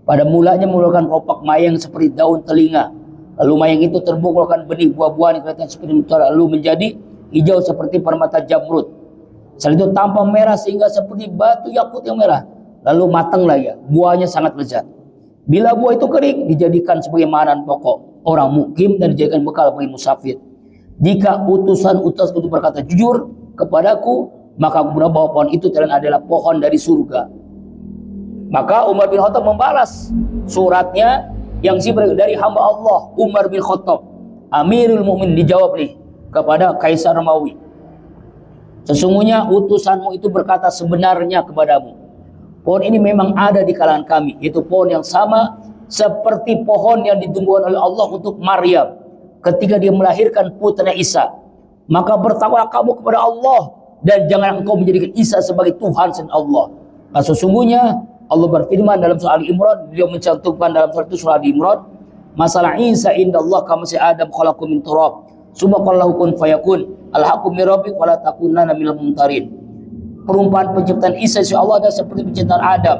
Pada mulanya mengeluarkan kelopak mayang seperti daun telinga. Lalu mayang itu terbuka benih buah-buahan yang kelihatan seperti mutiara, lalu menjadi hijau seperti permata jamrud. Setelah itu tampak merah sehingga seperti batu yakut yang merah. Lalu matanglah ya, buahnya sangat lezat. Bila buah itu kering, dijadikan sebagai makanan pokok orang mukim dan dijadikan bekal bagi musafir. Jika utusan-utusan itu berkata jujur kepadaku, maka aku beritahu bahwa pohon itu adalah pohon dari surga. Maka Umar bin Khattab membalas suratnya yang dari hamba Allah Umar bin Khattab, Amirul Mukminin, dijawab nih kepada Kaisar Romawi. Sesungguhnya utusanmu itu berkata sebenarnya kepadamu, pohon ini memang ada di kalangan kami, yaitu pohon yang sama seperti pohon yang ditumbuhkan oleh Allah untuk Maryam ketika dia melahirkan putra Isa. Maka bertakwalah kamu kepada Allah dan jangan engkau menjadikan Isa sebagai Tuhan selain Allah. Nah, sesungguhnya Allah berfirman dalam surah Ali Imran, beliau mencantumkan dalam surah Ali Imran, masalah Isa indallah kama si Adam khalaqu min turab summa qala lahu kun fayakun al-haqqu min rabbik wa la takunanna minal mumtarin. Perumpamaan penciptaan Isa insya Allah adalah seperti penciptaan Adam.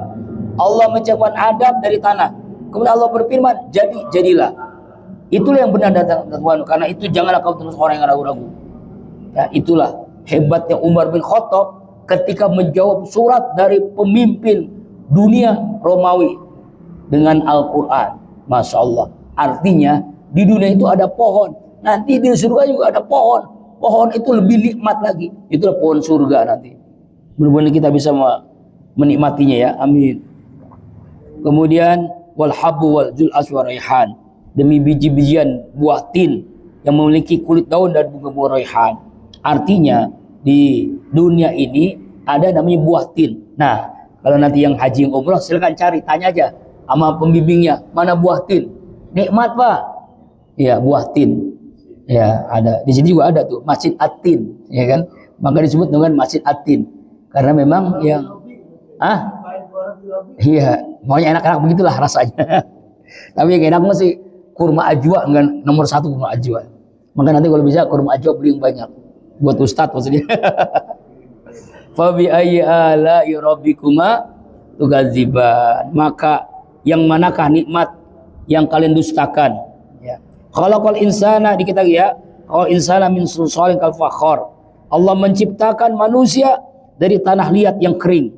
Allah menciptakan Adam dari tanah. Kemudian Allah berfirman, jadilah. Itulah yang benar datang Tuhan. Karena itu janganlah kau terus orang yang ragu-ragu. Ya, itulah hebatnya Umar bin Khattab ketika menjawab surat dari pemimpin dunia Romawi dengan Al-Quran. Masya Allah. Artinya di dunia itu ada pohon. Nanti di surga juga ada pohon. Pohon itu lebih nikmat lagi. Itulah pohon surga nanti. Mudah-mudahan kita bisa menikmatinya ya, amin. Kemudian wal habu wal jul aswaraihan, demi biji-bijian buah tin yang memiliki kulit daun dan bunga-bunga raihan. Artinya di dunia ini ada namanya buah tin. Nah, kalau nanti yang haji yang umrah silakan cari, tanya aja sama pembimbingnya, mana buah tin? Nikmat Pak. Ya, buah tin. Ya, ada. Di sini juga ada tuh Masjid At-Tin, ya kan? Maka disebut dengan Masjid At-Tin. Karena memang yang iya, pokoknya enak-enak begitulah rasanya. Tapi yang enaknya sih kurma ajwa, enggak nomor satu kurma ajwa. Maka nanti kalau bisa kurma ajwa beli yang banyak buat ustadz maksudnya. Fa bi ayyi ala'i rabbikuma tukadziban. Maka yang manakah nikmat yang kalian dustakan? Ya. Khalaqal insana di kita ya, khalaqal insana min sulsalin kal fakhar. Allah menciptakan manusia dari tanah liat yang kering.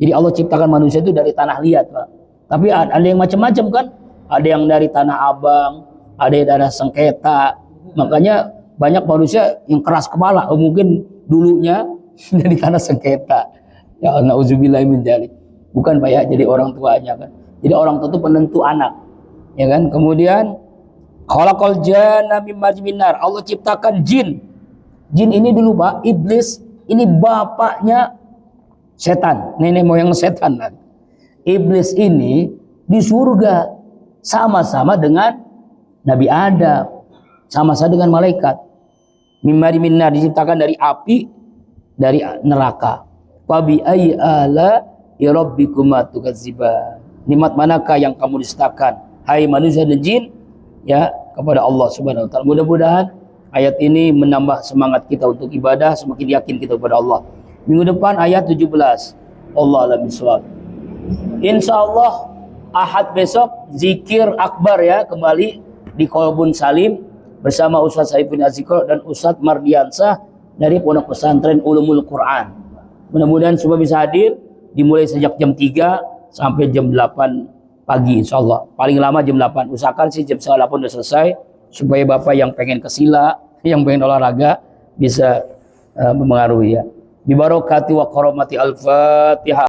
Jadi Allah ciptakan manusia itu dari tanah liat Pak. Tapi ada yang macam-macam kan. Ada yang dari tanah abang, ada yang dari sengketa. Makanya banyak manusia yang keras kepala. Mungkin dulunya dari tanah sengketa. Ya Allah, na'udzubillahi min dzalik. Bukan Pak ya, jadi orang tuanya kan. Jadi orang tua itu penentu anak. Ya kan? Kemudian khalaqal janna mim marjin nar. Allah ciptakan jin. Jin ini dulu Pak, iblis ini bapaknya setan, nenek moyang setan kan. Iblis ini di surga sama-sama dengan Nabi Adam, sama-sama dengan malaikat. Mimari minna, diciptakan dari api, dari neraka. Fabi ayyi ala rabbikuma tukadziban. Nikmat manakah yang kamu dustakan, hai manusia dan jin, ya, kepada Allah Subhanahu wa taala. Mudah-mudahan ayat ini menambah semangat kita untuk ibadah, semakin yakin kita kepada Allah. Minggu depan ayat 17. Allah a'lam bishawab. Insyaallah Ahad besok zikir akbar ya, kembali di Kolbun Salim bersama Ustaz Saifin Azikro dan Ustaz Mardiansah dari Pondok Pesantren Ulumul Quran. Mudah-mudahan semua bisa hadir, dimulai sejak jam 3 sampai jam 8 pagi insyaallah. Paling lama jam 8. Usahakan sih jam 8 udah selesai supaya Bapak yang pengen ke sila, yang pengen olahraga bisa memengaruhi ya. Bi barokati wa karamati al-Fatihah.